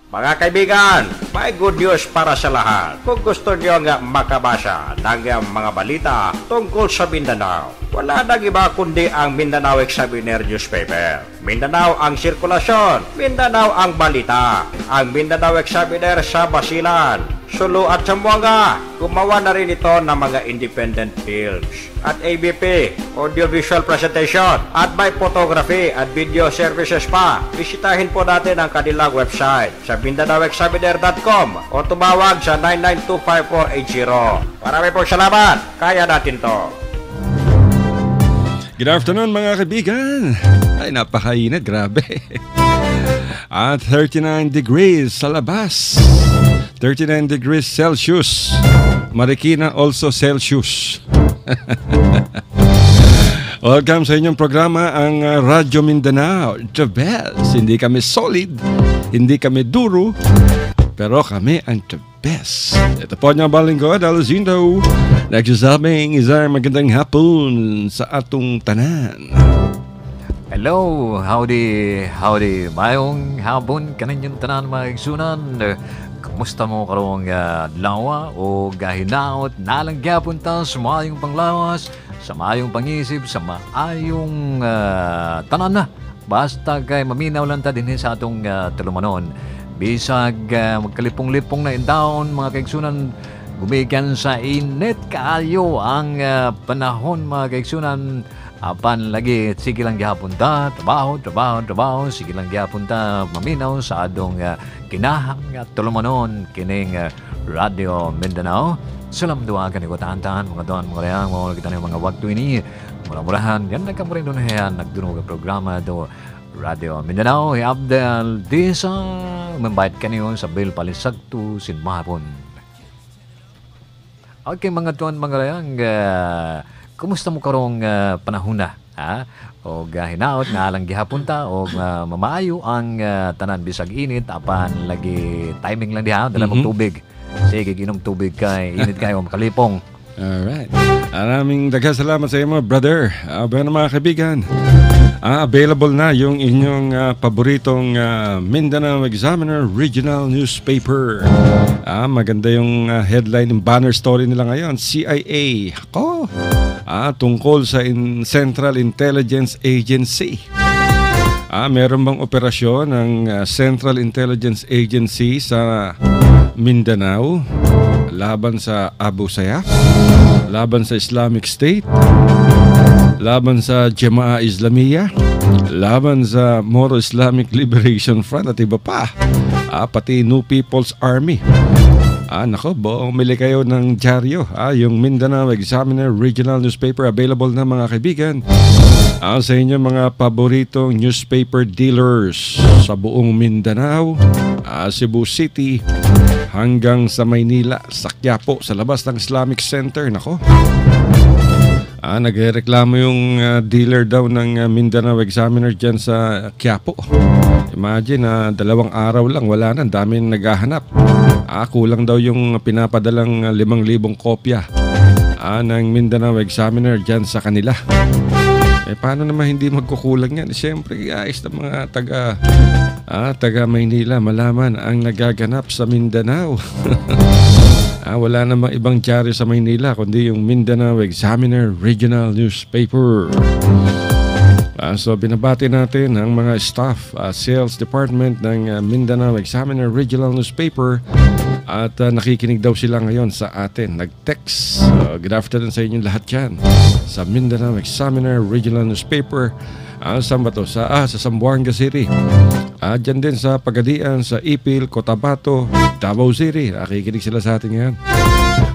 Mga kaibigan, may good news para sa lahat. Kung gusto nyo nga makabasa ng mga balita tungkol sa Mindanao, wala nang iba kundi ang Mindanao Examiner newspaper. Mindanao ang sirkulasyon, Mindanao ang balita. Ang Mindanao Examiner sa Basilan, Sulu at Zamboanga. Gumawa na rin ito ng mga independent films at ABP, audiovisual presentation, at may photography at video services pa. Bisitahin po natin ang kanilang website sa MindanaoExaminer.com o tumawag sa 9925480. Marami pong salamat. Kaya natin to. Good afternoon mga kaibigan. Ay, napakainit, grabe. At 39 degrees sa labas. 39 degrees Celsius. Marikina also Celsius. Welcome sa inyong programa, ang Radyo Mindanao, The Best. Hindi kami solid, hindi kami duro, pero kami ang the best. Ito po niya balingkod, Alzindo. Nagsasabing isang magandang hapon sa atong tanan. Hello, howdy. Mayong hapon kaninyong tanan mga igsunan. Kumusta mo karong lawa o gahinaot nalanggapon ta sa maayong panglawas, sa maayong pangisip, sa maayong tanan na. Basta kay maminaw lang ta din sa atong tulumanon. Bisag magkalipong-lipong na indaon mga kaigsunan, gumikan sa init kaayo ang panahon mga kaigsunan. Apan lagi, sige lang gihapon ta, trabaho, sige lang gihapon ta, maminaw sa adong kinahang tulumanon, kining Radio Mindanao. Salam doa ka ni ko tahan-tahan, mga doan, mga reyang, mga kita mga waktu ini, murah-murahan, yan nagkamurin doon na yan, nagdunog ang programa do Radio Mindanao, Abdel Disa, membayad ka niyo sa Bill Palisagto, Sinmahapon. Okay mga doan, mga reyang, kumusta mo karong panahon na? Ha? O hinaot nga lang gihapon ta o mamaayo ang tanan bisag init apan lagi timing lang diha dala mong tubig. Sige ginom tubig kay init kayo makalipong. Alright. Maraming salamat sa iyo brother. Bueno mga kaibigan, available na yung inyong paboritong Mindanao Examiner Regional Newspaper. Maganda yung headline ng banner story nila ngayon. CIA. Ako. Tungkol sa Central Intelligence Agency. Meron bang operasyon ng Central Intelligence Agency sa Mindanao laban sa Abu Sayyaf, laban sa Islamic State, laban sa Jemaah Islamiyah, laban sa Moro Islamic Liberation Front at iba pa, pati New People's Army. Nako, bumili kayo ng dyaryo, yung Mindanao Examiner Regional Newspaper, available na mga kaibigan sa inyong mga paboritong newspaper dealers sa buong Mindanao, Cebu City hanggang sa Maynila, sa Quiapo, sa labas ng Islamic Center. Nako, nagreklamo yung dealer daw ng Mindanao Examiner dyan sa Quiapo. Imagine, 2 araw lang, wala na, dami naghahanap. Kulang daw yung pinapadalang 5,000 kopya ng Mindanao Examiner dyan sa kanila. Paano naman hindi magkukulang yan? Siyempre, guys, ng mga taga Maynila, malaman ang nagaganap sa Mindanao. Wala namang ibang dyaryo sa Maynila kundi yung Mindanao Examiner Regional Newspaper. So binabati natin ang mga staff, sales department ng Mindanao Examiner Regional Newspaper at nakikinig daw sila ngayon sa atin. Nag-text. Good afternoon sa inyong lahat dyan sa Mindanao Examiner Regional Newspaper. Saan ba to? Sa Zamboanga City. Dyan din sa Pagadian, sa Ipil, Cotabato, Davao City. Nakikinig sila sa atin ngayon.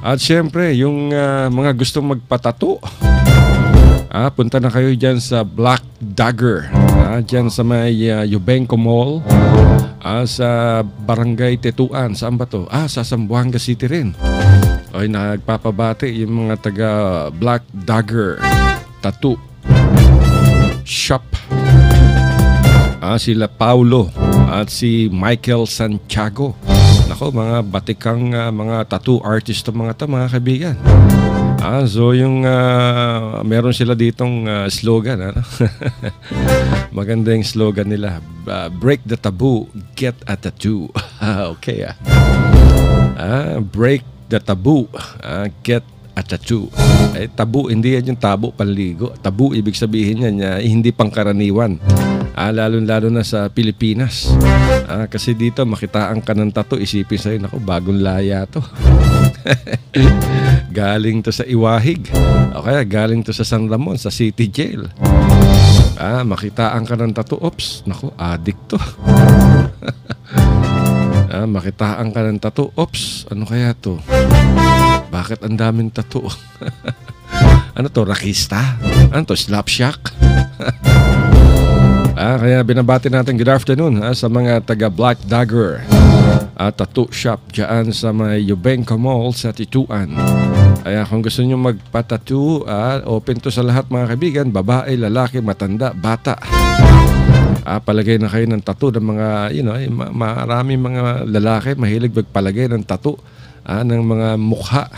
At syempre, yung mga gustong magpatato, punta na kayo dyan sa Black Dagger. Dyan sa may Yubenco Mall. Sa Barangay Tetuan. Saan ba to? Sa Zamboanga City rin. Ay, nagpapabati yung mga taga Black Dagger Tattoo Shop. Sila Paulo at si Michael Santiago. Nako, mga batikang mga tattoo artist mga to, mga kaibigan. So yung meron sila ditong slogan, ano? Maganda yung slogan nila. Break the taboo, get a tattoo. Okay. Break the taboo. Get a tattoo. Tabu, hindi yan yung tabo panligo. Tabu, ibig sabihin yan, hindi pangkaraniwan. Lalo-lalo na sa Pilipinas. Kasi dito, makitaan ka ng tattoo, isipin sa'yo, naku, bagong laya to. Galing to sa Iwahig. O kaya, galing to sa San Ramon, sa City Jail. Makitaan ka ng tattoo, oops, naku, addict to. Makitaan ka ng tattoo, oops, ano kaya to? Bakit ang daming tattoo? Ano to, rakista? Ano to, slapshack? Kaya binabati natin good afternoon sa mga taga Black Dagger tattoo shop dyan sa may Eubenco Mall sa Tituan. Kaya kung gusto nyo magpa-tattoo, open to sa lahat mga kaibigan, babae, lalaki, matanda, bata. Palagay na kayo ng tattoo ng mga, maraming mga lalaki mahilig magpalagay ng tattoo ng mga mukha,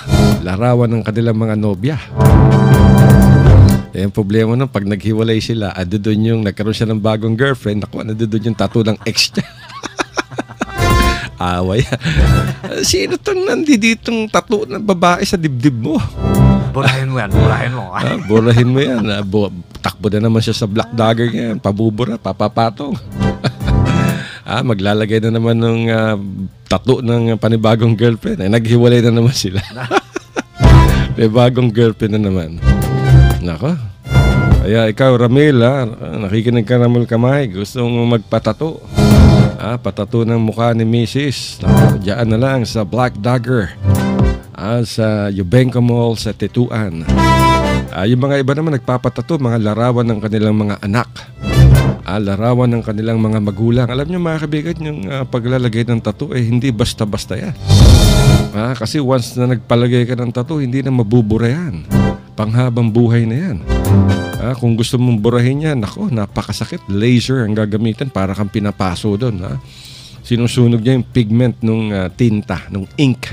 larawan ng kanilang mga nobya. Yung problema nun, pag naghiwalay sila, doon yung nagkaroon siya ng bagong girlfriend, naku, doon yung tattoo ng ex niya. Away. Sino itong nanditong tattoo ng babae sa dibdib mo? Burahin mo yan, burahin mo. Burahin mo yan. Takbo na naman siya sa Black Dagger niya. Pabubura, papapatong. Maglalagay na naman ng tattoo ng panibagong girlfriend. Naghiwalay na naman sila. May bagong girlfriend na naman. Nako. Kaya ikaw, Ramil, nakikinig ka, Ramil Kamay, gusto mong magpatato. Patato ng mukha ni Mrs. Diyan na lang sa Black Dagger. Sa Eubenco Mall sa Tituan. Yung mga iba naman nagpapatato, mga larawan ng kanilang mga anak. Larawan ng kanilang mga magulang. Alam nyo mga kaibigan, yung paglalagay ng tattoo hindi basta-basta yan. Kasi once na nagpalagay ka ng tattoo, hindi na mabubura yan. Panghabang buhay na yan. Kung gusto mong burahin yan, nako, napakasakit. Laser ang gagamitin para kang pinapaso doon. Sinusunog niya yung pigment ng tinta, ng ink.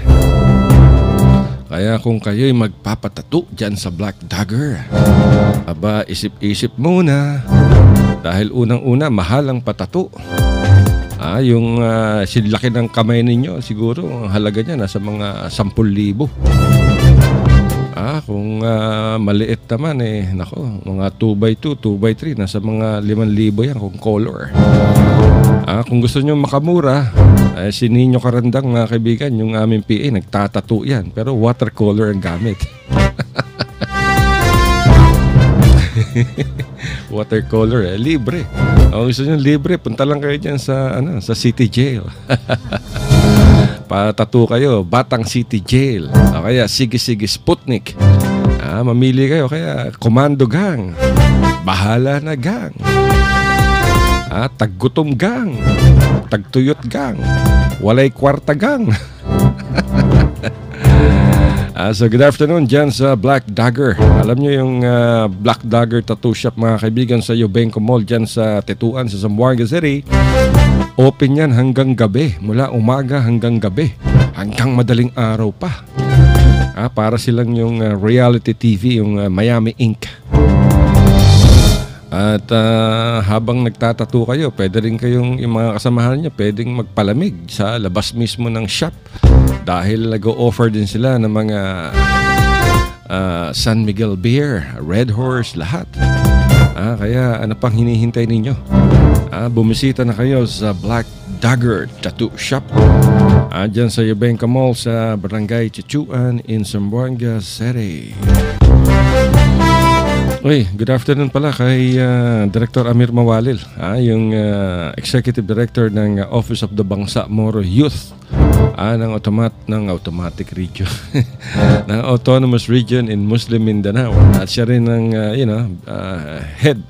Kaya kung kayo'y magpapatato dyan sa Black Dagger, isip-isip muna. Dahil unang-una, mahal ang patato. Yung silaki ng kamay ninyo, siguro ang halaga niya nasa mga 10,000. Kung maliit naman nako, mga 2x2, 2x3, nasa mga 5,000 yan kung color. Kung gusto nyo makamura, si Nino Karandang mga kaibigan, yung aming PA, nagtatato yan. Pero watercolor ang gamit. Watercolor, libre. Kung gusto nyo libre, punta lang kayo dyan sa City Jail. Patato kayo, Batang City Jail. Kaya Sige-Sige Sputnik. Mamili kayo, kaya Commando Gang. Bahala na Gang. Taggutom Gang. Tagtuyot Gang. Walay kwarta Gang. So good afternoon dyan sa Black Dagger. Alam nyo yung Black Dagger Tattoo Shop mga kaibigan sa Eubenco Mall dyan sa Tituan sa Zamboanga City. Open yan hanggang gabi. Mula umaga hanggang gabi. Hanggang madaling araw pa. Para silang yung reality TV, yung Miami Ink. At habang nagtatato kayo, pwede rin kayong yung mga kasamahan niya pwedeng magpalamig sa labas mismo ng shop. Dahil nag-o-offer din sila ng mga San Miguel Beer, Red Horse, lahat. Kaya ano pang hinihintay ninyo? Bumisita na kayo sa Black Dagger Tattoo Shop. Dyan sa Eubenco Mall sa Barangay Chichuan in Zamboanga City. Good afternoon pala kay Director Amir Mawalil, yung Executive Director ng Office of the Bangsamoro Youth ng Automatic Region ng Autonomous Region in Muslim Mindanao. At siya rin ng Head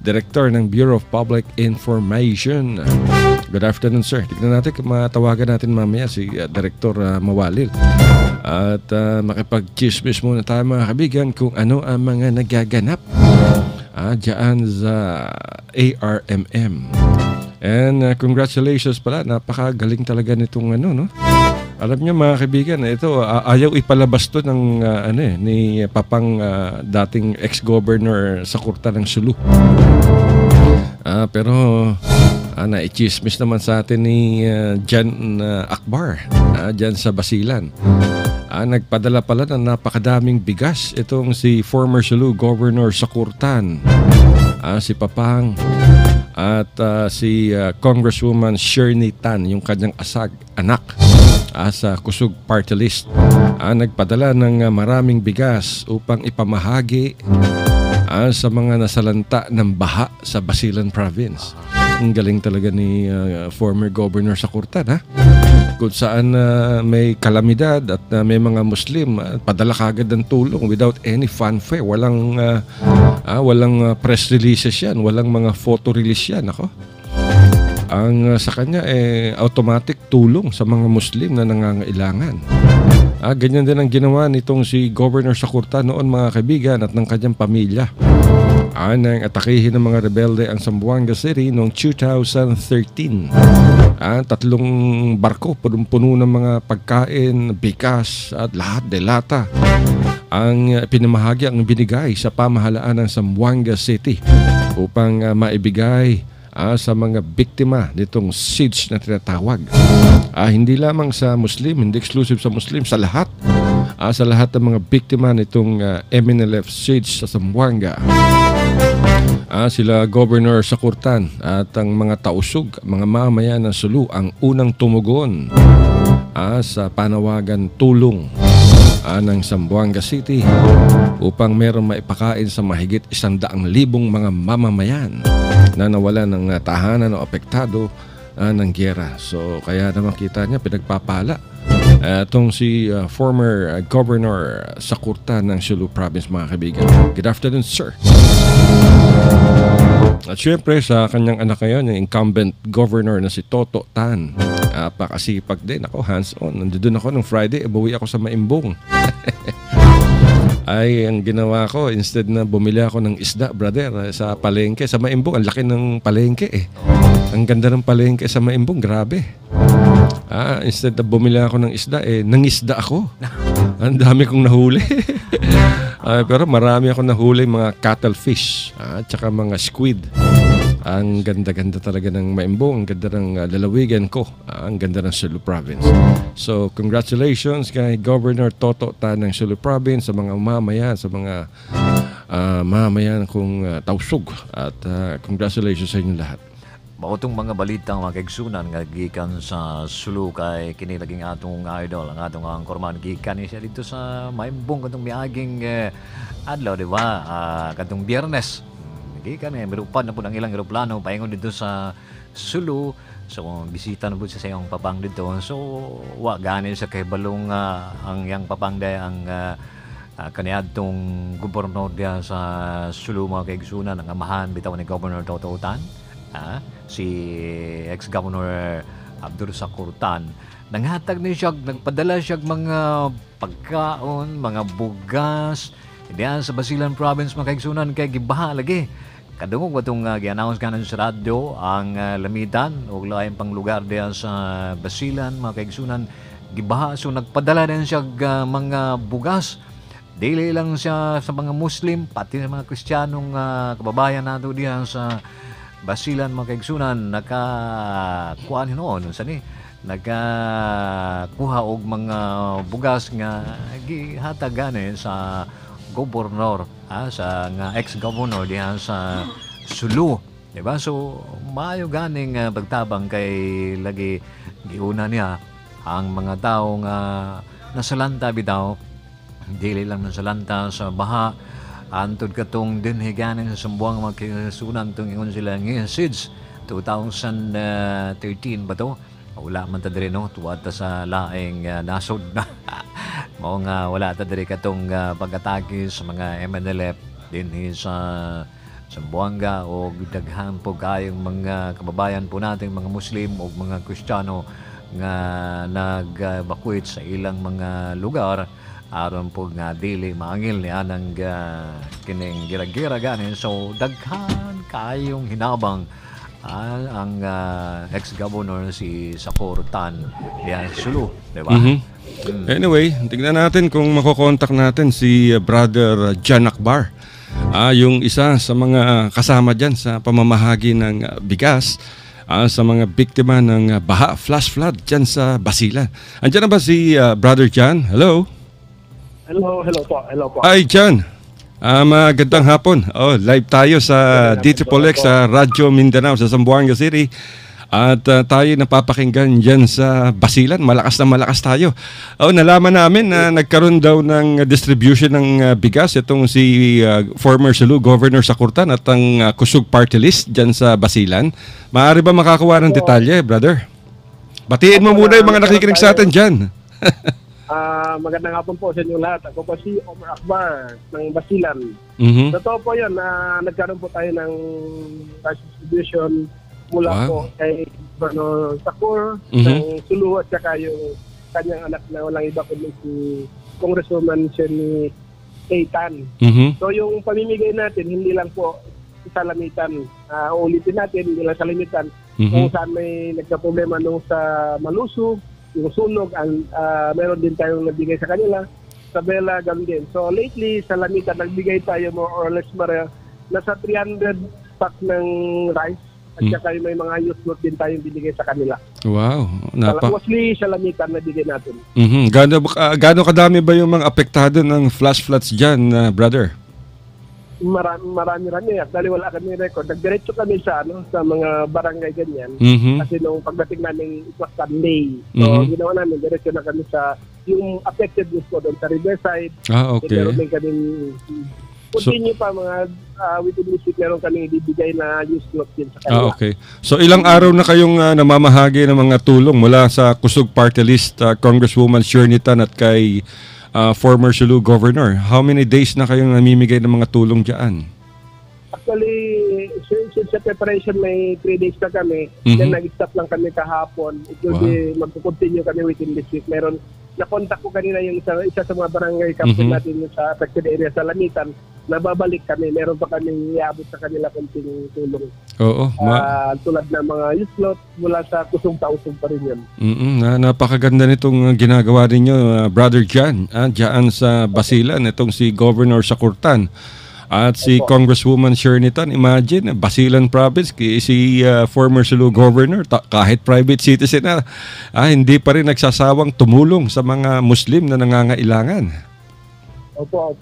Director ng Bureau of Public Information. Good afternoon, sir. Tignan natin kung matawagan natin mamaya si Director Mawalil. At makipag-chismis muna tayo mga kaibigan kung ano ang mga nagaganap dyan sa ARMM. And congratulations pala, napakagaling talaga nitong no? Alam niyo mga kaibigan, ito ayaw ipalabas to ng ni Papang dating ex-governor sa Kurta ng Sulu. Pero Na-chismis naman sa atin ni Jan Akbar dyan sa Basilan. Nagpadala pala ng napakadaming bigas itong si former Sulu Governor Sakurtan, si Papang, at si Congresswoman Shirley Tan, yung kanyang anak sa Kusog Party List. Nagpadala ng maraming bigas upang ipamahagi sa mga nasalanta ng baha sa Basilan Province. Ang galing talaga ni former Governor Sakurtan, kung saan may kalamidad at may mga Muslim, padala kagad ng tulong without any fanfare. Walang press releases yan, walang mga photo release yan. Ang sa kanya automatic tulong sa mga Muslim na nangangailangan. Ganyan din ang ginawa nitong si Governor Sakurtan noon, mga kaibigan, at ng kanyang pamilya. Nang atakihin ng mga rebelde ang Zamboanga City noong 2013. 3 barko punong-puno ng mga pagkain, bigas at lahat delata ang pinamahagi, ang binigay sa pamahalaan ng Zamboanga City upang maibigay sa mga biktima nitong siege na tinatawag. Hindi lamang sa Muslim, hindi exclusive sa Muslim, sa lahat. Sa lahat ng mga biktima nitong MNLF siege sa Zamboanga. Sila Governor Sakurtan at ang mga tausug, mga mamayan ng Sulu ang unang tumugon sa panawagan tulong ng Zamboanga City upang meron maipakain sa mahigit 100,000 mga mamamayan na nawalan ng tahanan o apektado ng giyera. So kaya naman kita niya pinagpapala itong si former Governor Sakurtan ng Sulu Province, mga kaibigan. Good afternoon, sir. At syempre sa kanyang anak ngayon, yung incumbent governor na si Toto Tan. Pakasipag din ako, hands-on. Nandun ako nung Friday, buwi ako sa Maimbong. Ang ginawa ko, instead na bumili ako ng isda, brother, sa palengke, sa Maimbong. Ang laki ng palengke Ang ganda ng palengke sa Maimbong, grabe. Instead na bumili ako ng isda, nangisda ako. Ang dami kong nahuli. Pero marami ako nahuli, mga cuttlefish at saka mga squid. Ang ganda-ganda talaga ng Maimbong, ang ganda ng lalawigan ko, ang ganda ng Sulu Province. So congratulations kay Governor Toto Tan ng Sulu Province, sa mga mamamayan, sa mga mamamayan kong tausug, at congratulations sa inyo lahat. Mautong mga balitang mga kaigsunan nga gikan sa Sulu kay kinilaging atong idol, ang atong angkorman gikan siya dito sa Maimbong katong miaging adlaw, di ba? Katong Biyernes. Gikan mirupad na po ang ilang eroplano paingon dito sa Sulu. So bisita na po sa iyong papang dito. So wa gani sa kay balong ang yang papang day ang kaniadtong gobernador dia sa Sulu, mga kaigsunan, ang amahan bitaw ni Governor Toto Tan. Si ex-governor Abdul Sakurtan, nanghatag ni siya, nagpadala siya mga pagkaon, mga bugas diyan sa Basilan Province, mga kaigsunan, kay gibaha lagi. Kadungog watong gi-announce kanan sa radyo ang lamitan o laing pang lugar diyan sa Basilan, mga kaigsunan, gibaha. So nagpadala din siya mga bugas. Dili lang siya sa mga Muslim, pati sa mga Kristiyanong kababayan nato diyan sa Basilan, mga kaigsunan, nakakuha noon sa ni nagkuha og mga bugas nga gihatag gani sa gobernador, sa nga ex-governor diha sa Sulu, di ba? So maayo ganing pagtabang kay lagi giuna niya ang mga tao nga nasalanta bitaw, dili lang nasalanta sa baha. Antod katong dinhi ganin sa Zamboanga, mga kaigsunan, itong ingon sila ng SIDS 2013 ba to? Wala man ta diri, no? Tuwad ta sa laing nasod na. Mao nga wala ta diri katong pag-atake sa mga MNLF dinhi sa Zamboanga, o daghan po kayong mga kababayan po nating mga Muslim o mga Kristiyano nga nag-evacuate sa ilang mga lugar aron po nga dili maangil ni anang kining gira-gira ganin. So daghan kayong hinabang ang ex-governor si Sakurtan diyan Sulu, di ba? Anyway, tignan natin kung makokontak natin si Brother Jan Akbar, yung isa sa mga kasama dyan sa pamamahagi ng bigas sa mga biktima ng baha, flash flood dyan sa Basilan. Andiyan na ba si Brother John? Hello? Hello po. Ay, John. Magandang hapon. Live tayo sa DXXX sa Radyo Mindanao sa Zamboanga City. At tayo napapakinggan dyan sa Basilan. Malakas na malakas tayo. Nalaman namin na nagkaroon daw ng distribution ng bigas itong si former Sulu Governor Sakurtan at ang Kusog Party List dyan sa Basilan. Maaari ba makakuha ng detalye, brother? Batiin mo muna yung mga nakikinig sa atin dyan. Magandang hapon po sa inyo lahat. Ako po si Omar Akbar ng Basilan. Totoo po yun na nagkaroon po tayo ng rice distribution mula po kay Governor Sakur, ng Sulu at saka yung kanyang anak na walang iba kundi si Congresswoman Jenny Eitan. So yung pamimigay natin, hindi lang po sa Lamitan. Ulitin natin, hindi lang sa Lamitan. Kung saan may nagka-problema nung sa Malusu, yung sunog, meron din tayong nagbigay sa kanila. Sa Bella, ganun din. So lately, sa Lamitan, nagbigay tayo more or less nasa 300 pack ng rice. At saka may mga youth note din tayong binigay sa kanila. Wow. Mostly sa Lamitan na bigay natin. Gaano kadami ba yung mga apektado ng flash floods dyan, brother? Marami. Dahil wala kami record. Nagdiretso kami sa mga barangay ganyan. Kasi nung pagdating namin, it was Sunday. So, ginawa namin, diretso na kami sa yung affected youth ko doon sa Riverside. Okay. Meron din kami continue pa mga within this week, meron kami ibibigay na youth note din sa kanila. Okay. So ilang araw na kayong namamahagi ng mga tulong mula sa Kusog Party List, Congresswoman Jenny Eitan at kay former Sulu Governor? How many days na kayong namimigay ng mga tulong dyan? Actually, since sa preparation may 3 days na kami, then nag-stop lang kami kahapon. It will be, mag-continue kami within this week. Meron, na-contact ko kanina yung isa sa mga barangay captain natin sa affected area sa Lamitan, nababalik kami. Meron pa kami iabot sa kanila konting tulong. Tulad ng mga youth note mula sa kusog-tausog pa rin yun. Napakaganda nitong ginagawa ninyo, Brother John, dyan sa Basilan, itong si Governor Sakurtan. At si Congresswoman Jenny Eitan, imagine, Basilan Province, si former Sulu Governor, kahit private citizen na, hindi pa rin nagsasawang tumulong sa mga Muslim na nangangailangan. Opo.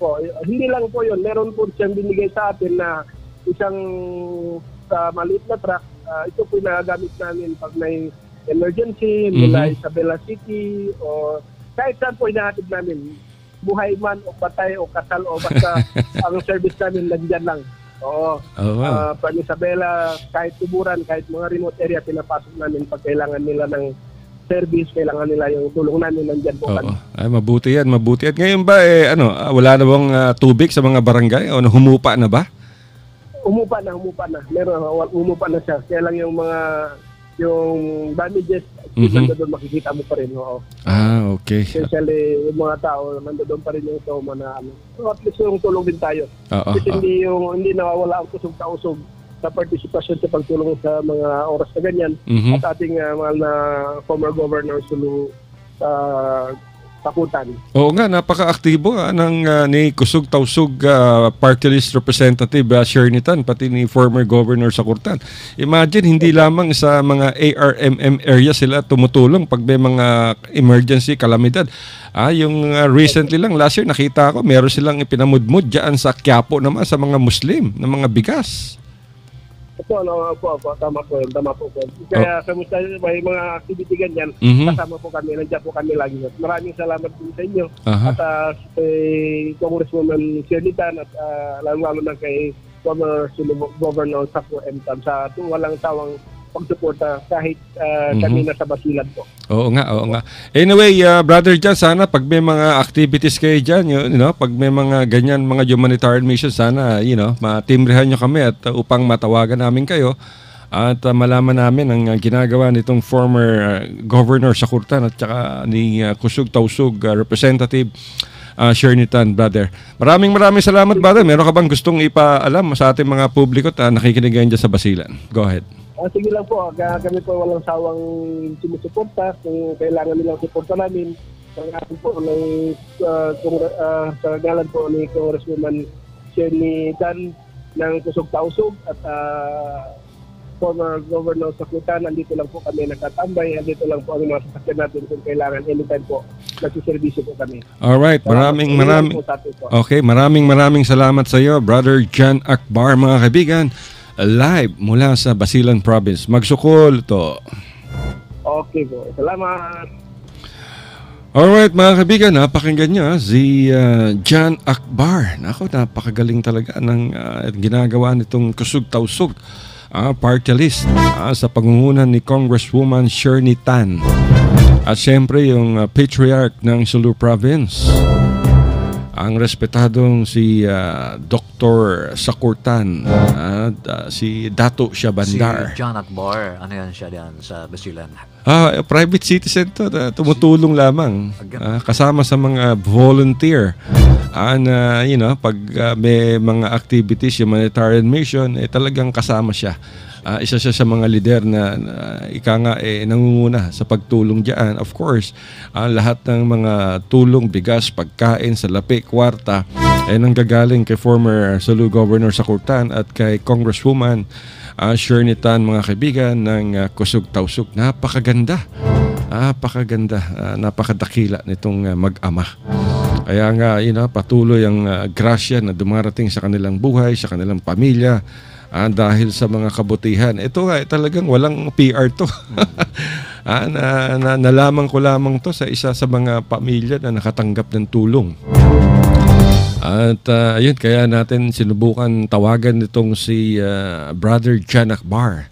Hindi lang po yun. Meron po siyang binigay sa atin na isang maliit na truck. Ito po nagagamit namin pag may emergency mula Isabela City o kahit saan po inahatid namin. Buhay man o patay o kasal o basta ang service namin nandyan lang. Pag Isabela, kahit tuburan, kahit mga remote area, pinapasok namin pag kailangan nila ng service, kailangan nila yung tulong namin nandyan po. Ay, mabuti yan. Ngayon ba, wala na bang tubig sa mga barangay? O humupa na ba? Humupa na. Meron, humupa na siya. Kaya lang yung damages, nandoon makikita mo pa rin. Okay. Especially yung mga tao, nandoon pa rin yung trauma na So at least yung tulong din tayo. Kasi hindi nawawala ang kusog-tausog sa partisipasyon sa pagtulong sa mga oras na ganyan. At ating mahal na former Governor Sulu Sakutan. Oo nga, napaka-aktibo ni Kusog-Tausog Party List Representative Jenny Eitan, pati ni former Governor Sakurtan. Imagine, hindi lamang sa mga ARMM area sila tumutulong pag may mga emergency, kalamidad. Yung recently lang, last year, nakita ko, meron silang ipinamudmud dyan sa Quiapo naman sa mga Muslim, na mga bigas. Opo, tama po. Kaya kamusta may mga activity ganyan, kasama po kami, nandiyan po kami lagi. Maraming salamat po sa inyo. At kay Congresswoman Jenny Eitan at lalo na kay former Governor Sakur Eitan sa walang tawang pagsuporta kahit kami nasa Basilan po. Oo nga. Anyway, Brother John, sana pag may mga activities kayo dyan, pag may mga ganyan, mga humanitarian missions, sana, matimbrihan nyo kami at upang matawagan namin kayo at malaman namin ang ginagawa nitong former Governor Sakurtan at saka ni Kusog-Tausog Representative Jenny Eitan, brother. Maraming salamat, brother. Meron ka bang gustong ipaalam sa ating mga publiko at nakikinig ngayon dyan sa Basilan? Go ahead. Sige lang po, kami po walang sawang sumusuporta. Kung kailangan nilang suporta namin, sa ngalan po ni Congresswoman Jenny Eitan ng Kusog-Tausog at former Governor Sakutan. Nandito lang po kami nakatambay. Nandito lang po ang mga sasakyan natin kung kailangan. Anytime po, nagsiservisyo po kami. Alright, maraming salamat sa iyo, Brother John Akbar, mga kaibigan. Live mula sa Basilan Province. Magsukol to. Okay po. Salamat. Alright, mga kaibigan, napakinggan niyo si John Akbar. Nako, napakagaling talaga ng ginagawa nitong kusog-tausog party list sa pangungunan ni Congresswoman Shirley Tan. At siyempre yung patriarch ng Sulu Province, ang respetadong si Dr. Sakurtan at si Dato Siabandar. Si John Akbar, ano yan siya diyan sa Basilan? Private citizen to, tumutulong lamang kasama sa mga volunteer. Pag may mga activities, humanitarian mission, talagang kasama siya. Isa siya sa mga leader na nangunguna sa pagtulong diyan. Of course, lahat ng mga tulong, bigas, pagkain, salapi, kwarta ay nanggagaling kay former Sulu Governor Sakurtan at kay Congresswoman Shirley Tan, mga kaibigan ng Kusog-Tausog. Napakaganda, napakadakila nitong mag-ama. Kaya nga, patuloy ang grasya na dumarating sa kanilang buhay, sa kanilang pamilya, dahil sa mga kabutihan. Ito talagang walang PR to. Nalaman ko lamang to sa isa sa mga pamilya na nakatanggap ng tulong. At ayun, kaya natin sinubukan tawagan nitong si Brother John Akbar.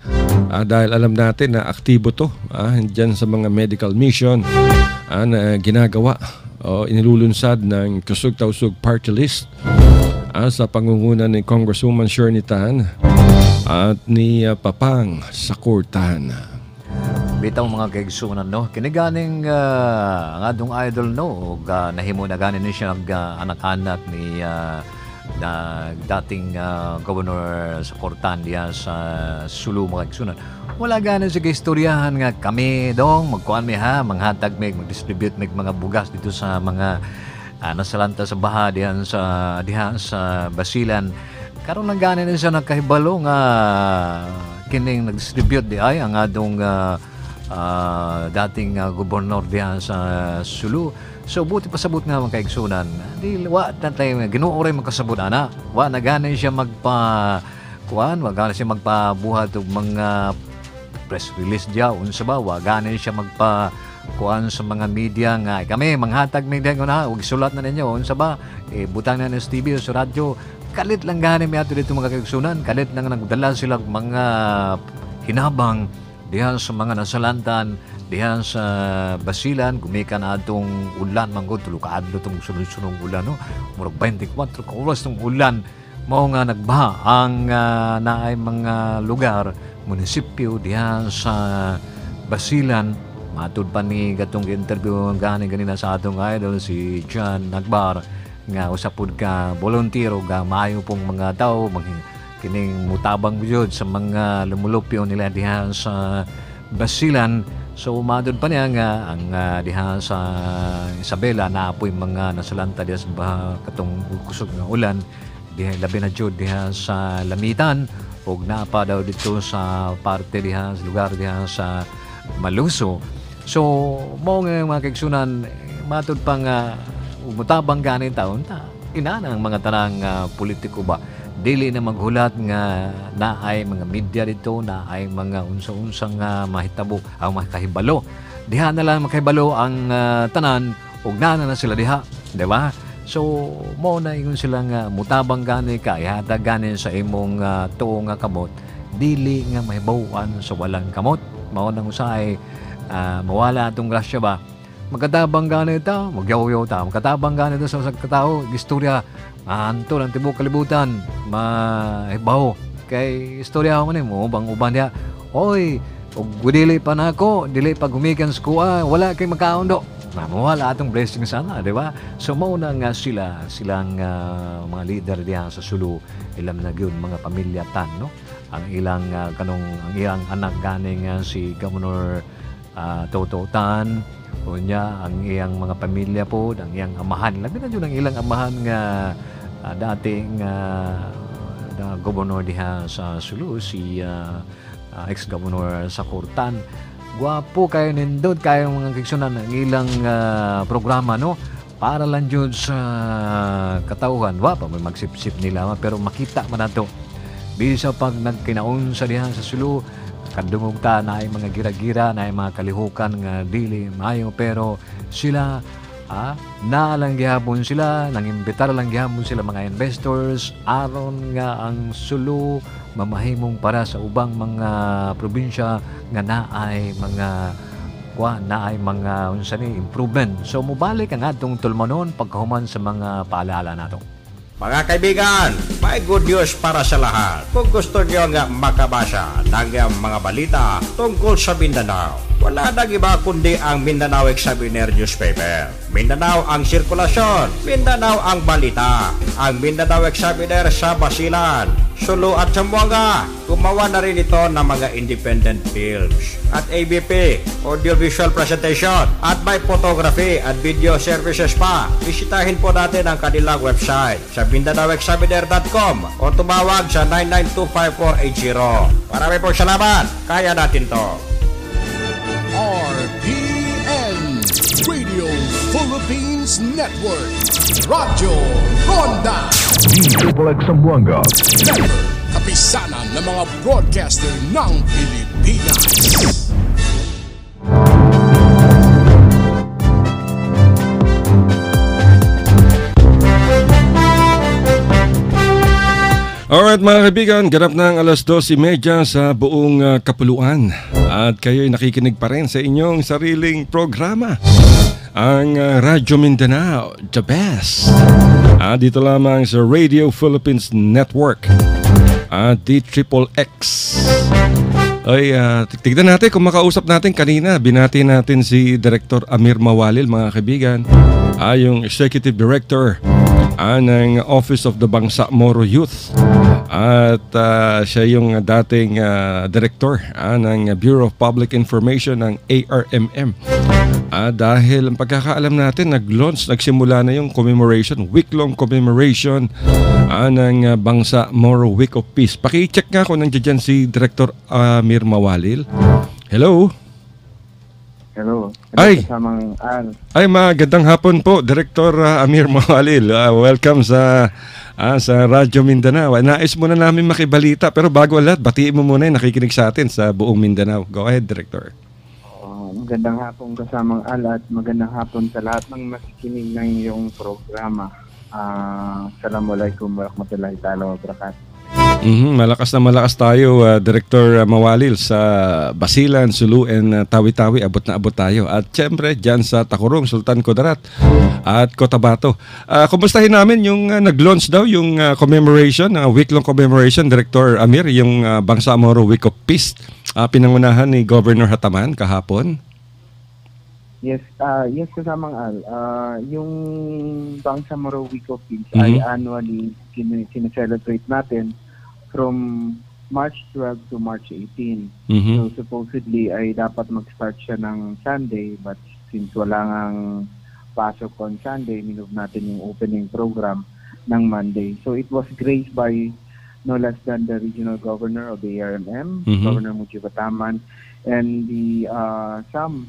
Dahil alam natin na aktibo to dyan sa mga medical mission na ginagawa o inilulunsad ng Kusog-Tausog Party List sa pangungunan ni Congresswoman Shirley Tan at ni Papang Sakurtan. Bitaw mga kaigsunan, no? Kiniganing ang adong idol, no? Nahimo na ganin siya anak-anak ni dating Governor Sakurtan diya sa Sulu, mga kaigsunan. Wala ganin sa kaistoryahan nga kami dong magkuan mi manghatag mag-distribute mga bugas dito sa mga nasalanta sa baha dihan sa Basilan. Karon lang ganin siya nagkahibalo nga kining nag-distribute di ay ang adong dating gobernador dihan sa Sulu. So buti pasabot nga mga kaigsunan. Di wa na tayo ginuoray magkasabot ana. Wa na ganin siya wa ganin siya magpabuhat og mga press release diya unsa ba, wa ganin siya kuan sa mga media nga kami manghatag media na ug sulat na ninyo unsa ba butang na sa TV o sa radyo. Kalit lang gani mi ato dito mga kaigsunan, kalit lang nagdala sila mga hinabang dihan sa mga nasalantan dihan sa Basilan. Gumikan atong ulan manggod tulo ka adlaw tong sunod-sunod ulan, no, murag 24 ka oras tong ulan mao nga nagbaha ang naay mga lugar munisipyo dihan sa Basilan. Matud pa ni gatong interview ganina sa atong idol si John Akbar nga usapod ka volunteer o maayo pong mga tao kining mutabang jud sa mga lumulupyo nila diha sa Basilan. So matud pa niya nga ang diha sa Isabela naapoy mga nasalanta diha sa katong kusog nga ulan diha labi na jud diha sa Lamitan ug naapa daw dito sa parte diha sa lugar diha sa Maluso. So, mo nga mga kaigsunan, matud pa nga umutabang ganin taon inana ang mga tanang politiko ba dili na maghulat nga naay mga media dito, naay mga unsa-unsang mahitabo ang makahibalo. Diha na lang makahibalo ang tanan ug na sila diha, di ba? So, mo na ingon sila nga mutabang gani ka ihatag ganin sa imong tuo nga kamot, dili nga mahibawan sa walang kamot. Mao nang usay mawala atong grasya ba magkatabang ganito magyaw-yaw ta magkatabang ganito sa katao istorya anto lang tibok kalibutan mahibaw kay istorya mo ni mo bang uban dia oy og dili pa nako dili pa gumikan sa kuha wala kay magkaundo mawala atong blessing sana, di ba? So mao na nga silang mga leader diha sa Sulu ilang na gyud mga pamilya tan, no? Ang ilang ang ilang anak ganing si Governor Toto Tan unya ang iyang mga pamilya po ang iyang amahan labi na jud ang ilang amahan nga dating gobernador diha sa Sulu si ex-governor sa Kurtan. Gwapo kayo nindot kayo mga kiksunan ng ilang programa, no? Para lang yun sa katauhan. Wa pa may magsip-sip nila, pero makita man nato. Bisa pag nagkinaon sa dihan sa Sulu, kadungog ta na ay mga gira-gira, na ay mga kalihukan nga dili maayo, pero sila naalang gihapon sila, nangimbitar lang gihapon sila mga investors aron nga ang Sulu mamahimong para sa ubang mga probinsya nga naay mga unsa ni improvement. So mubalik ang atong tulmanon pagkahuman sa mga paalala nato. Mga kaibigan, may good news para sa lahat. Kung gusto nyo nga makabasa ng mga balita tungkol sa Mindanao, wala nang iba kundi ang Mindanao Examiner newspaper. Mindanao ang sirkulasyon, Mindanao ang balita. Ang Mindanao Examiner sa Basilan, Sulu at Zamboanga. Gumawa na rin ito ng mga independent films at ABP, audiovisual presentation, at may photography at video services pa. Bisitahin po natin ang kanilang website sa MindanauExaminer.com o tumawag sa 9925480. Marami po salamat. Kaya natin to. RPN Radio Philippines Network. Radyo Ronda. DXXX Zamboanga. Kapisanan ng mga broadcaster ng Pilipinas. Alright mga kaibigan, ganap na ang 12:30 sa buong kapuluan. At kayo'y nakikinig pa rin sa inyong sariling programa, ang Radyo Mindanao, the best. Dito lamang sa Radio Philippines Network, DXXX. Ay, tignan natin kung makausap natin kanina. Binati natin si Director Amir Mawalil, mga kaibigan, yung Executive Director ng Office of the Bangsamoro Youth. At siya yung dating Director ng Bureau of Public Information ng ARMM. Dahil ang pagkakaalam natin, nagsimula na yung commemoration, week-long commemoration ng Bangsamoro Week of Peace. Paki-check nga kung nandiyan si Director Amir Mawalil. Hello? Hello. Ay! Kasamang Ay, magandang hapon po, Director Amir Mawalil. Welcome sa Radyo Mindanao. Nais muna namin makibalita, pero bago lahat, batiin mo muna yung nakikinig sa atin sa buong Mindanao. Go ahead, Director. Magandang hapon kasamang at magandang hapon sa lahat ng makikinig ng iyong programa. Assalamualaikum warahmatullahi ta'ala wabarakatuh. Malakas na malakas tayo, Director Mawalil, sa Basilan, Sulu, and Tawi-Tawi. Abot na abot tayo. At syempre, dyan sa Takurong, Sultan Kudarat at Cotabato. Kumustahin namin yung nag-launch daw, yung commemoration, week-long commemoration, Director Amir, yung Bangsamoro Week of Peace. Pinangunahan ni Governor Hataman kahapon. Yes, kasamang yung Bangsamoro Week of Peace ay annually sineselebrate natin from March 12 to March 18. So supposedly ay dapat mag-start siya ng Sunday, but since wala ngang pasok on Sunday, minove natin yung opening program ng Monday. So it was graced by no less than the Regional Governor of the ARMM, Governor Mujib Ataman, and the some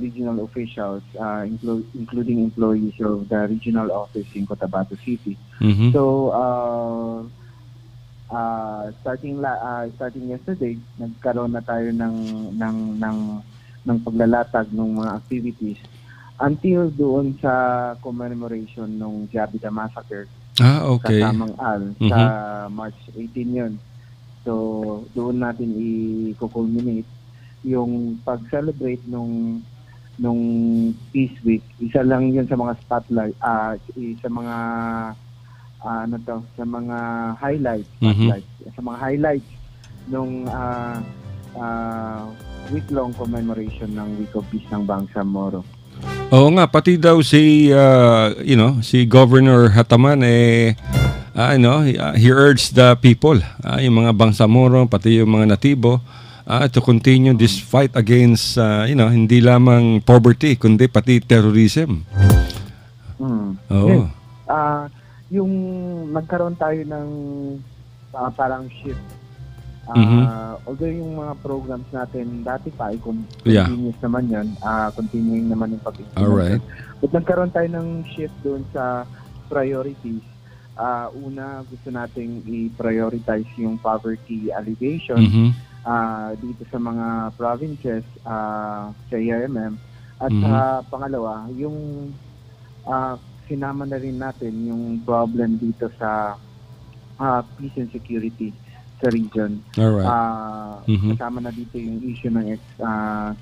regional officials, including employees of the regional office in Cotabato City. So, starting yesterday, nagkaroon na tayo ng paglalatag ng mga activities until doon sa commemoration ng Jabida Massacre. Okay. Kasamang sa March 18 yun. So, doon natin i-culminate yung pag-celebrate nung Peace Week. Isa lang yun sa mga spotlight, sa mga sa mga highlights, sa mga highlights nung week-long commemoration ng Week of Peace ng Bangsamoro. Oo nga, pati daw si si Governor Hataman he urged the people, yung mga Bangsamoro, pati yung mga natibo, to continue this fight against hindi lamang poverty kundi pati terrorism. Yes. Yung nagkaroon tayo ng parang shift Although yung mga programs natin dati pa ay continuous naman yan, continuing naman yung pag-implement. Alright. But nagkaroon tayo ng shift doon sa priorities. Una, gusto nating i-prioritize yung poverty alleviation dito sa mga provinces sa ARMM. At pangalawa, yung sinama na rin natin yung problem dito sa peace and security sa region. Alright. Kasama na dito yung issue ng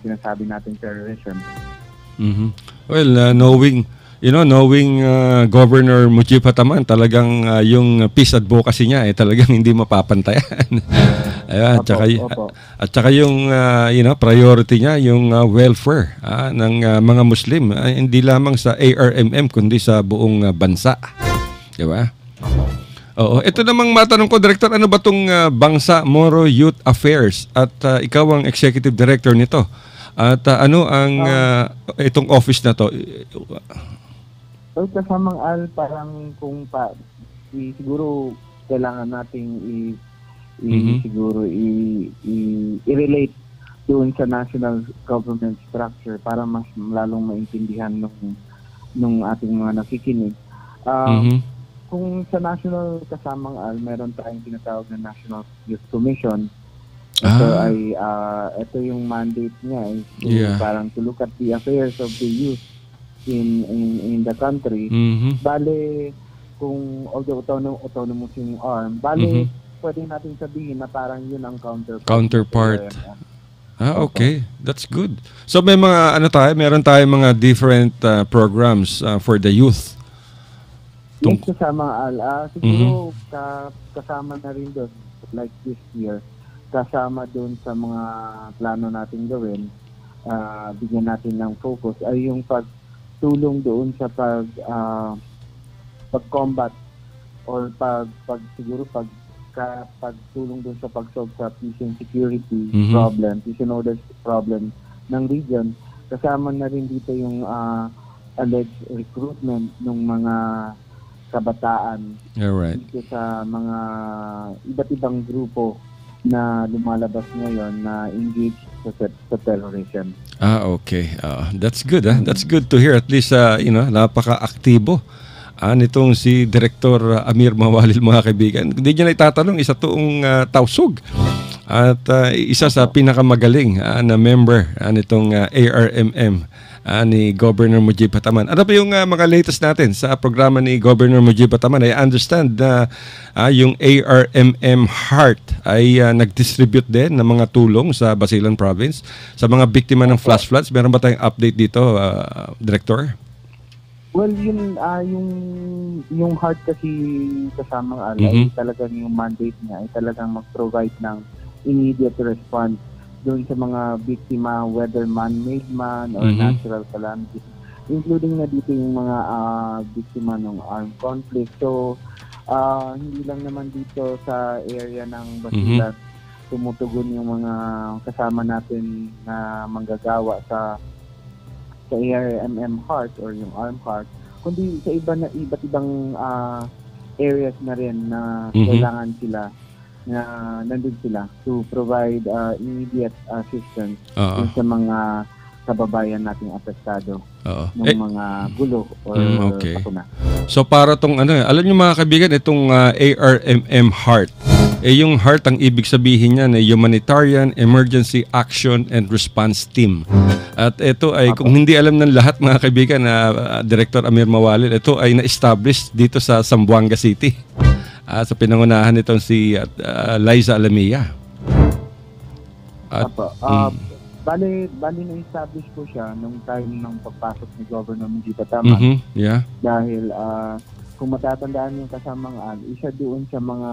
sinasabi natin terrorism. Well, knowing Governor Mujib Hataman, talagang yung peace advocacy niya talagang hindi mapapantayan. Ayan, at saka yung priority niya yung welfare ng mga Muslim, hindi lamang sa ARMM kundi sa buong bansa. Di ba? Oo, ito namang matanong ko, Director, ano ba tong Bangsamoro Youth Affairs at ikaw ang executive director nito? At ano ang itong office na to? So, kasamang parang kung siguro kailangan nating siguro i-relate doon sa national government structure para mas lalong maintindihan nung ating mga nakikinig. Kung sa national kasamang meron tayong tinatawag na National Youth Commission. Ito yung mandate niya parang to look at the affairs of the youth in the country. Bale, kung although autonomous yung arm, pwede natin sabihin na parang yun ang counterpart. Okay. That's good. So may mga meron tayong mga different programs for the youth. Yes, kasama siguro kasama na rin doon like this year, kasama doon sa mga plano natin gawin, bigyan natin ng focus ay yung pagtulong doon sa pag-combat or pagtulong doon sa pag-solve sa peace and security problem, peace and order problem ng region. Kasama na rin dito yung alleged recruitment ng mga kabataan dito sa mga iba't ibang grupo na lumalabas ngayon na engaged sa terrorism. Okay. That's good. That's good to hear. At least, napaka-aktibo nitong si Director Amir Mawalil, mga kaibigan. Hindi niya na itatanong, isa toong tausog. At isa sa pinakamagaling na member nitong ARMM ni Governor Mujib Hataman. Ano pa yung mga latest natin sa programa ni Governor Mujib Hataman? I understand na yung ARMM Heart ay nag-distribute din ng mga tulong sa Basilan Province sa mga biktima ng flash floods. Meron ba tayong update dito, Director? Well, yung Heart kasi kasamang ay talagang yung mandate niya ay talagang mag-provide ng immediate response doon sa mga biktima, whether man-made man or natural calamities, including na dito yung mga biktima ng armed conflict. So, hindi lang naman dito sa area ng Basilan tumutugon yung mga kasama natin na manggagawa sa ARMM Heart or yung Armed Heart, kundi sa iba't ibang areas na rin na kailangan sila na nandun sila to provide immediate assistance sa mga kababayan nating apektado ng mga gulo or bakuna. So para tong alam niyo mga kaibigan, itong ARMM Heart, yung Heart ang ibig sabihin niya na Humanitarian Emergency Action and Response Team. At ito ay kung hindi alam ng lahat mga kaibigan na Director Amir Mawalil, ito ay na-establish dito sa Zamboanga City. Sa pinangunahan nitong si Liza Alamia. Bali na-establish po siya nung time ng pagpasok ni Governor Mujib Hataman. Dahil kung matatandaan yung kasamang isa doon sa mga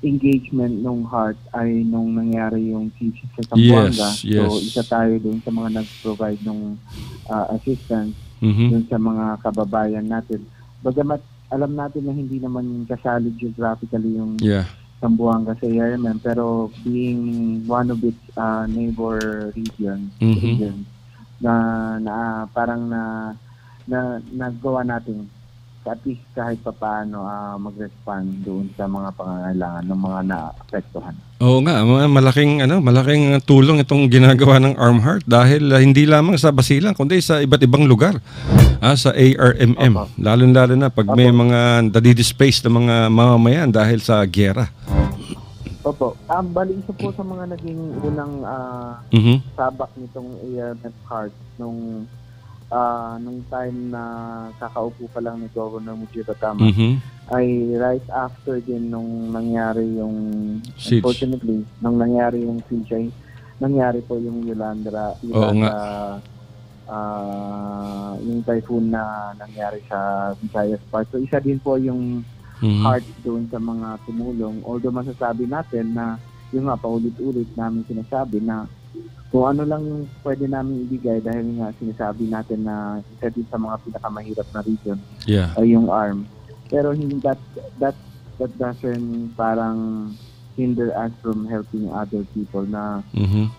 engagement ng Heart ay nung nangyari yung siege sa Zamboanga. Yes. So isa tayo doon sa mga nag-provide ng assistance doon sa mga kababayan natin. Bagamat alam natin na hindi naman kasali geographically yung Zamboanga sa ARMM, pero being one of its neighbor region na parang na nagawa natin at least kahit pa paano mag-respond doon sa mga pangangailangan ng mga naapektuhan. Oo nga, malaking tulong itong ginagawa ng Arm Heart dahil hindi lamang sa Basilan kundi sa iba't ibang lugar sa ARMM. Lalo-lalo na pag may mga nadidisplace na mga mamamayan dahil sa gyera. Opo. Bali, isa po sa mga naging unang sabak nitong ARMM Heart nung time na kakaupo pa lang ni Governor Mujib Tama ay right after din nung nangyari yung siege. Unfortunately, nung nangyari yung siege ay nangyari po yung Yolanda yung typhoon na nangyari sa Visayas Park. So isa din po yung heart doon sa mga tumulong. Although masasabi natin na yung nga paulit-ulit namin sinasabi na kung ano lang yung pwede namin ibigay dahil nga sinasabi natin na isa din sa mga pinakamahirap na region ay yung ARM. Pero that doesn't parang hinder us from helping other people na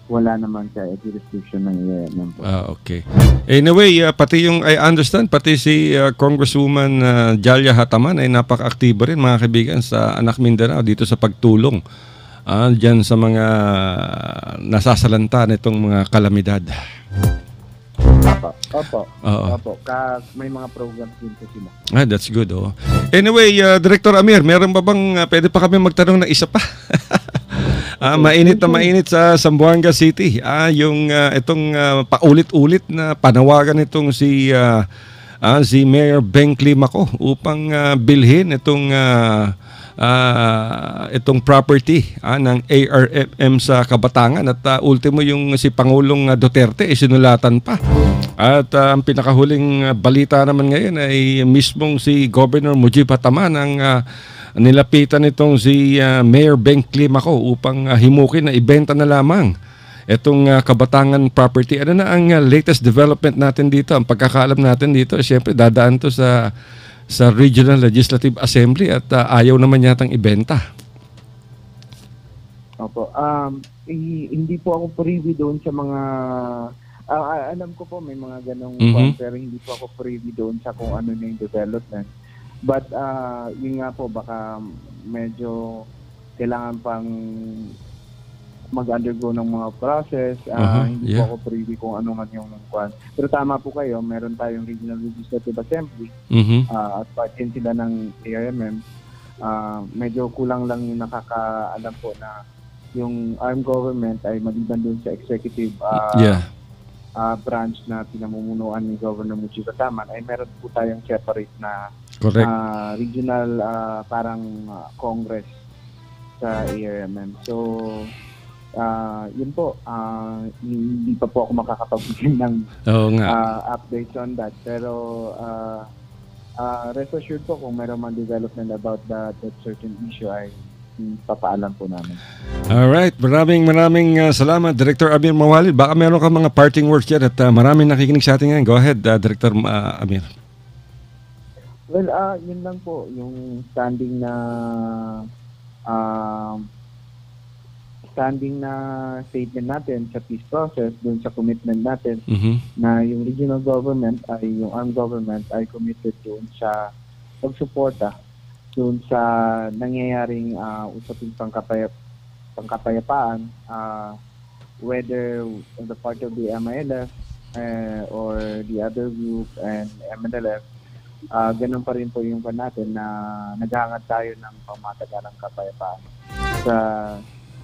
wala naman sa jurisdiction ng ARMM. Okay. Anyway, pati yung, I understand, pati si Congresswoman Jalia Hataman ay napaka-aktibo rin mga kaibigan sa Anak Mindanao dito sa pagtulong dyan sa mga nasasalanta nitong mga kalamidad. Opo. May mga programs din po sila. That's good. Anyway, Director Amir, meron ba bang pwede pa kami magtanong ng isa pa? Mainit na mainit sa Zamboanga City. Yung itong paulit-ulit na panawagan itong si Mayor Beng Climaco upang bilhin itong property ng ARMM sa Kabatangan at ultimo yung si Pangulong Duterte sinulatan pa. At ang pinakahuling balita naman ngayon ay mismong si Governor Mujib Tama ang nilapitan itong si Mayor Beng Climaco upang himukin na ibenta na lamang itong Kabatangan property. Ano na ang latest development natin dito? Ang pagkakaalam natin dito, siyempre dadaan to sa Regional Legislative Assembly at ayaw naman yatang ibenta. Opo. Hindi po ako privy doon sa mga alam ko po may mga ganong pero hindi po ako privy doon sa kung ano na yung development. But yun nga po, baka medyo kailangan pang mag-undergo ng mga process. Hindi po ako privy kung ano man yung kwan. Pero tama po kayo, meron tayong Regional Legislative Assembly at part din sila ng ARMM. Medyo kulang lang yung nakakaalam po na yung armed government ay maliban doon sa executive branch na pinamumunuan ni Governor Mujib Tama ay meron po tayong separate na regional parang congress sa ARMM. So yun po, hindi pa po ako makakapagbigay ng updates on that. Pero rest assured po kung meron man development about that certain issue ay papaalam po namin. Alright, maraming salamat Director Amir Mawalil. Baka meron ka mga parting words dyan at maraming nakikinig sa atin ngayon. Go ahead, Director Amir. Well, yun lang po, yung standing na statement natin sa peace process, dun sa commitment natin na yung regional government ay yung armed government ay committed dun sa pagsuporta dun sa nangyayaring usaping pangkapayapaan, whether on the part of the MILF or the other group and MNLF. Ganun pa rin po yung pa natin na naghahangad tayo ng pangmatagalang kapayapaan sa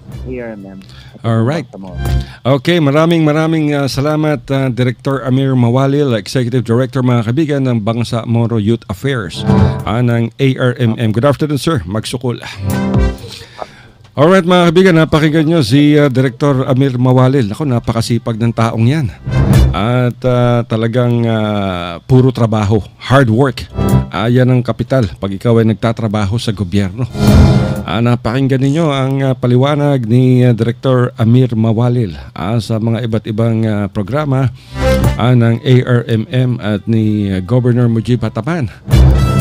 ARMM. Alright. Okay, maraming salamat Director Amir Mawalil, Executive Director mga kaibigan ng Bangsamoro Youth Affairs ng ARMM. Good afternoon sir, magsukol. Alright mga kaibigan, napakinggan nyo si Director Amir Mawalil. Ako, napakasipag ng taong yan. At talagang puro trabaho, hard work. Yan ang kapital pag ikaw ay nagtatrabaho sa gobyerno. Napakinggan ninyo ang paliwanag ni Director Amir Mawalil sa mga iba't ibang programa ng ARMM at ni Governor Mujib Tama.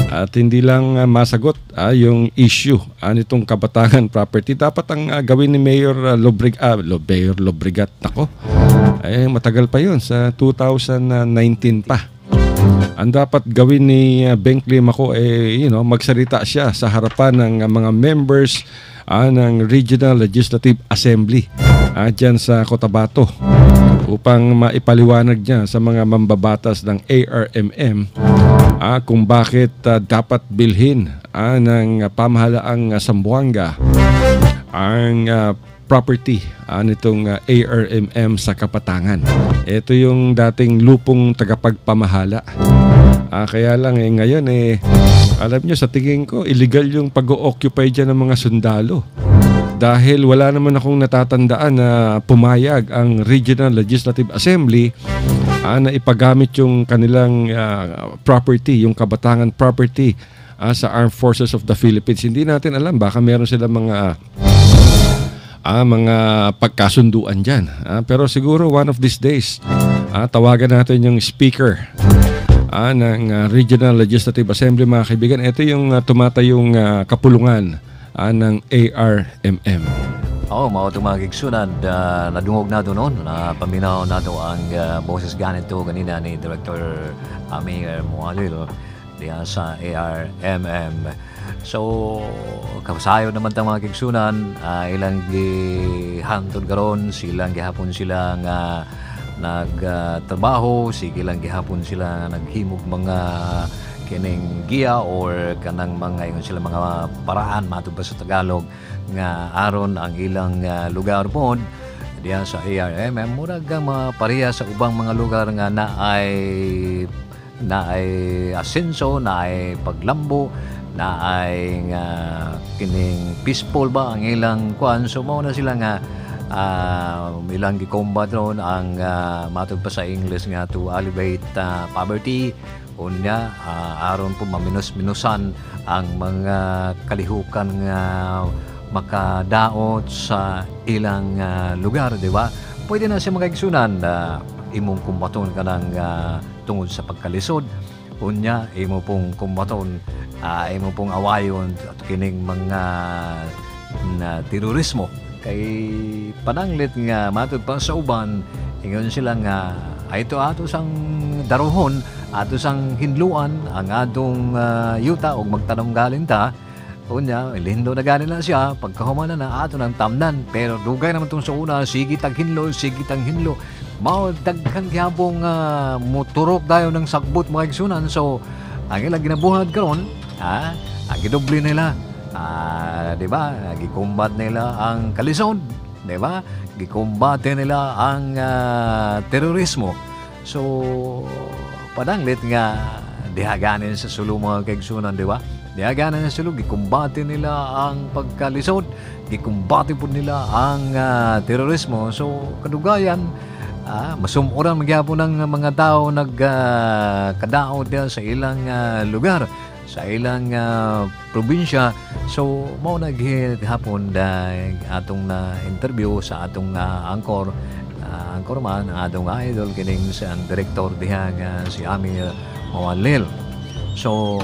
At hindi lang masagot yung issue nitong Kabatangan property. Dapat ang gawin ni Mayor Lobregat, nako, matagal pa yun, sa 2019 pa. ang dapat gawin ni Benkley Maco magsalita siya sa harapan ng mga members ng Regional Legislative Assembly dyan sa Cotabato upang maipaliwanag niya sa mga mambabatas ng ARMM kung bakit dapat bilhin ng pamahalaang Zamboanga ang property nitong ARMM sa Kapatangan. Ito yung dating lupong tagapagpamahala. Kaya lang ngayon alam nyo, sa tingin ko illegal yung pag-o-occupy dyan ng mga sundalo. Dahil wala naman akong natatandaan na pumayag ang Regional Legislative Assembly na ipagamit yung kanilang property, yung Kabatangan property sa Armed Forces of the Philippines. Hindi natin alam, baka meron silang mga pagkasunduan dyan. Pero siguro one of these days, tawagan natin yung speaker ng Regional Legislative Assembly, mga kaibigan. Ito yung tumatayong kapulungan ng ARMM. Mga tumagigsunad, nadungog na doon na paminaw na doon ang boses ganito kanina ni Director Amir Mualil diyan sa ARMM. So, kapasayo naman tang mga kigsunan, ilang gihantod karon, silang gihapon sila nga nagtrabaho, silang gihapon sila naghimog mga kining giya or kanang mga yun sila mga paraan matod pa sa Tagalog nga aron ang ilang lugar po diyan sa ARMM murag mga pareha sa ubang mga lugar nga naay asenso, naay paglambo, naay nga kining peaceful ba ang ilang kuan. So mao na sila nga ilang gi-combat ron ang matod pa sa English nga to alleviate poverty. Unya, aron po maminus-minusan ang mga kalihukan nga makadaot sa ilang lugar, di ba? Pwede na siya magkaigsunan imong kumbaton ka ng tungod sa pagkalisod. Unya, imo pong kumbaton, imo pong awayon at kining mga terorismo. Kay pananglit nga matod pa sa uban, ingon sila nga ito ato sang daruhon, ato sang hinluan ang atong yuta og magtanong galing ta. Unya, lindo na ganin na siya pagkahuman na ato ng tamnan, pero dugay naman tong sa una, sige tag hinlo. Mao daghan gyapong moturok dayon ng sagbot mga igsunan. So ang ilang ginabuhat karon, ang gidoble nila, di ba? Gikombat nila ang kalisod, di ba? Gikombate nila ang terorismo. So padanglit nga dihaganin sa sulo mga kaigsunan, di ba? Dihaganin sa sulo, gikumbate nila ang pagkalisod, gikumbate po nila ang terorismo. So kadugayan, masumuran magyapon ng mga tao nagkadaot sa ilang lugar, sa ilang probinsya. So mao naghihapon atong na-interview sa atong anchorman, atong idol kining sa director diha nga si Amir Mualil. So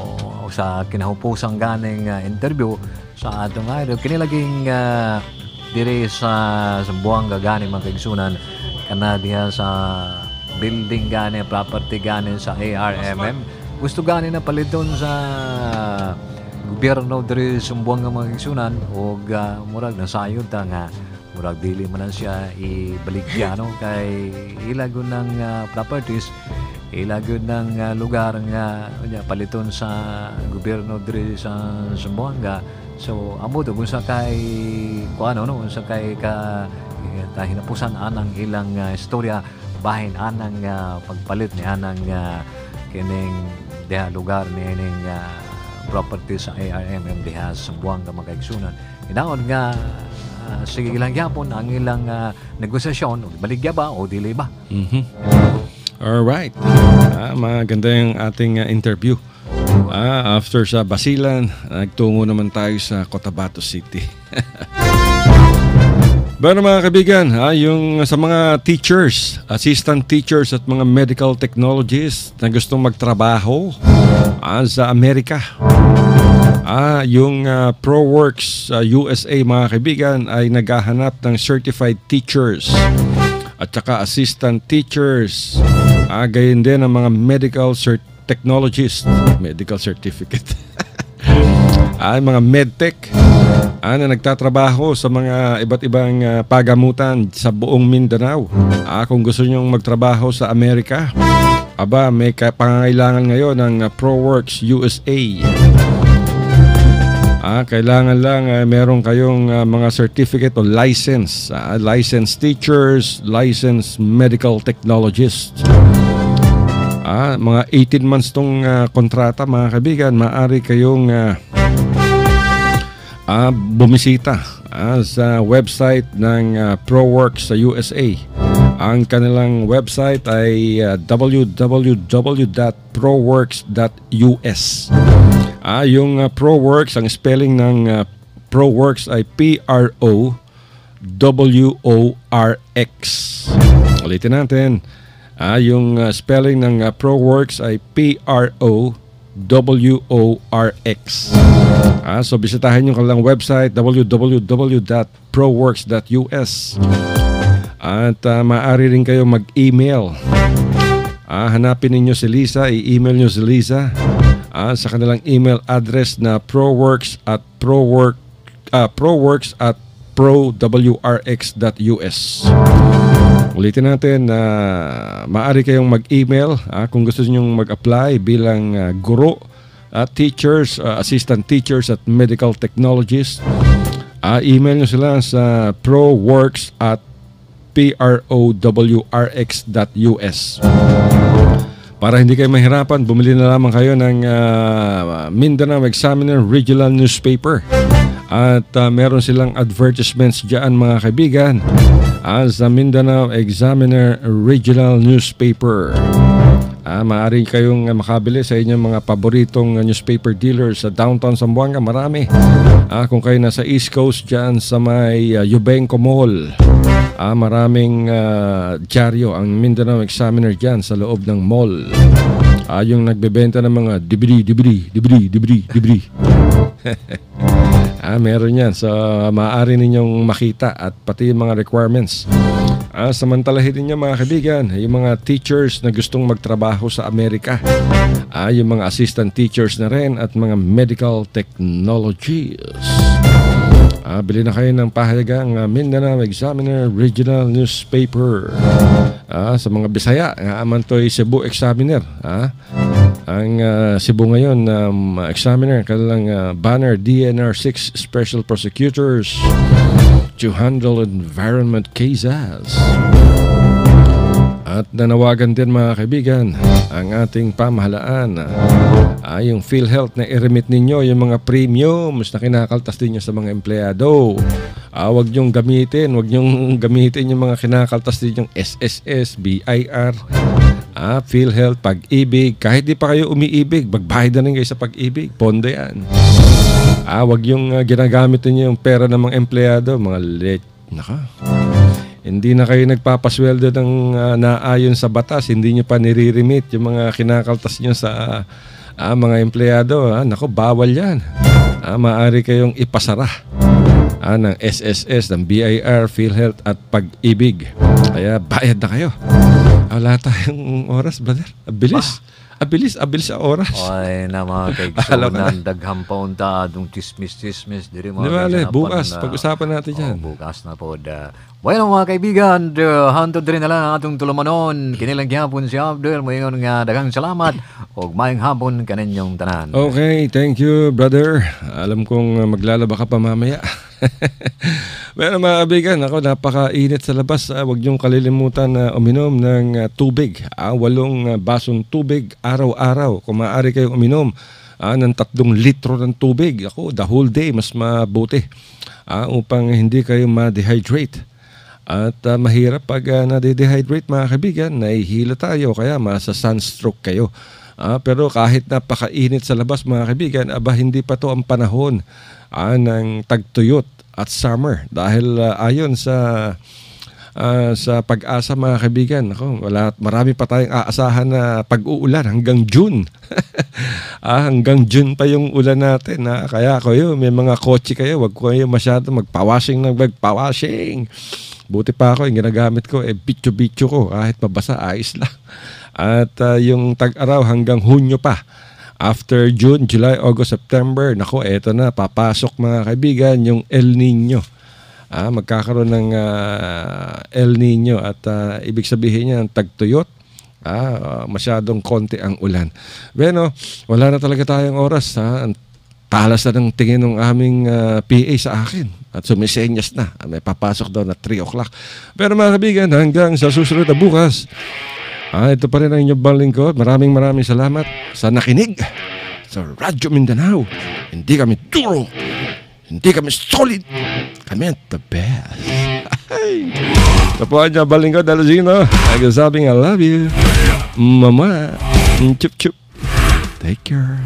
sa kinahupusang ganing interview sa atong idol kini laging dire sa Zamboanga ganing mga kaigsunan kana diha sa building gani, property gani sa ARMM. Gusto gani na paliton sa gobyerno diri sa Zamboanga mga kaigsunan og murag nasayod ta nga murag dili man siya ibaligya kay ilagon ng properties, ilagon ng lugar nga paliton sa gobyerno diri sa Zamboanga. So amo to unsa kay unsa kay hinapusan anang ilang istorya bahin anang pagpalit ni anang kining diha lugar ni ining property sa ARMM diha sa Zamboanga mga kaigsunan. Inaon nga sige lang yapon ang ilang negosasyon, baligya ba o dili ba? Alright. Maganda yung ating interview. After sa Basilan, nagtungo naman tayo sa Cotabato City. Pero mga kaibigan, yung sa mga teachers, assistant teachers at mga medical technologists na gustong magtrabaho sa Amerika, yung ProWorks USA mga kaibigan ay naghahanap ng certified teachers at saka assistant teachers, gayon din ang mga medical technologist, medical certificate. Mga medtech na nagtatrabaho sa mga iba't ibang pagamutan sa buong Mindanao. Kung gusto nyong magtrabaho sa Amerika, may pangangailangan ngayon ng ProWorks USA. Kailangan lang meron kayong mga certificate o license. Licensed teachers, licensed medical technologists. Mga 18 months tong kontrata, mga kaibigan. Maaari kayong bumisita sa website ng ProWorks sa USA. Ang kanilang website ay www.proworks.us. Yung ProWorks, ang spelling ng ProWorks ay PROWORX. Ulitin natin. Yung spelling ng ProWorks ay PROWORX. So bisitahin yung kanilang website www.proworks.us. At maaari rin kayo mag-email. Hanapin ninyo si Lisa, i-email nyo si Lisa sa kanilang email address na proworks@prowrx.us. Ulitin natin na maaari kayong mag-email kung gusto niyo mag-apply bilang guro, teachers, assistant teachers at medical technologists. Email nyo sila sa proworks@prowrx.us. Para hindi kayo mahirapan, bumili na lamang kayo ng Mindanao Examiner Regional Newspaper. At meron silang advertisements dyan, mga kaibigan, sa Mindanao Examiner Regional Newspaper. Maaari kayong makabili sa inyong mga paboritong newspaper dealers sa downtown Zamboanga. Marami. Kung kayo nasa East Coast dyan sa may Yubenco Mall, maraming dyaryo ang Mindanao Examiner dyan sa loob ng mall. Yung nagbebenta ng mga DVD. Meron yan. So, maaari ninyong makita at pati yung mga requirements. Samantalahin ninyo, mga kaibigan, yung mga teachers na gustong magtrabaho sa Amerika. Yung mga assistant teachers na rin at mga medical technologists. Bili na kayo ng pahayagang Mindanao Examiner Regional Newspaper. Sa mga Bisaya, Amantoy Cebu Examiner. Ang Cebu ngayon, Examiner, kanilang banner DNR 6 Special Prosecutors to handle environment cases. At nanawagan din, mga kaibigan, ang ating pamahalaan yung PhilHealth na i-remit ninyo yung mga premiums na kinakaltas ninyo sa mga empleyado. Huwag nyong gamitin yung mga kinakaltas ninyong SSS, BIR, PhilHealth, Pag-ibig. Kahit di pa kayo umiibig, magbayad na rin kayo sa Pag-ibig. Pondo yan. Huwag yung ginagamit niyo yung pera ng mga empleyado, mga hindi na kayo nagpapasweldo ng naayon sa batas, hindi nyo pa nire-remit yung mga kinakaltas nyo sa mga empleyado. Bawal yan. Maaari kayong ipasara ng SSS, ng BIR, PhilHealth at Pag-ibig. Kaya bayad na kayo. Wala tayong oras, brother. Abilis sa oras. Ay na mga kaigsunan, daghang paunta, adong tismis, diri mga bukas, pag-usapan natin yan. Bukas na po. Bueno, mga kaibigan, hantod rin na lang ang atong tulumanon. Kinilang gihapon si Abdel, mayon nga daghang salamat. O mayang hapon kaninyong tanan. Okay, thank you, brother. Alam kong maglalaba ka pa mamaya. Pero mga kaibigan, napakainit sa labas. Huwag niyong kalilimutan na uminom ng tubig. 8 basong tubig araw-araw. Kung maaari kayong uminom ng 3 litro ng tubig, the whole day, mas mabuti upang hindi kayo ma-dehydrate. At mahirap pag na-dehydrate, mga kaibigan, nahihilo tayo, kaya masa-sunstroke kayo. Pero kahit napakainit sa labas, mga kaibigan, hindi pa to ang panahon ng tagtuyot at summer. Dahil ayon sa Pag-asa, mga kaibigan, marami pa tayong aasahan na pag-uulan hanggang June. Hanggang June pa yung ulan natin. Kaya kayo, may mga kotse kayo, wag kayo masyado magpawashing. Buti pa ako, yung ginagamit ko, bityo-bityo ko. Kahit mabasa, ayos lang. At yung tag-araw hanggang Hunyo pa. After June, July, August, September, nako, eto na, papasok mga kaibigan, yung El Nino. Magkakaroon ng El Nino at ibig sabihin niya, tagtuyot. Masyadong konti ang ulan. Bueno, wala na talaga tayong oras. Talas na ng tingin ng aming PA sa akin. At sumisenyas na. May papasok daw na 3 o'clock. Pero mga kaibigan, hanggang sa susunod na bukas, ito pa rin ang inyong lingkod. Maraming salamat sa nakinig sa Radyo Mindanao. Hindi kami duro. Hindi kami solid. Kami ang the best. Ito po ang inyong lingkod, Alazino. Nagsasabing I love you. Mama. Chup chup. Take care.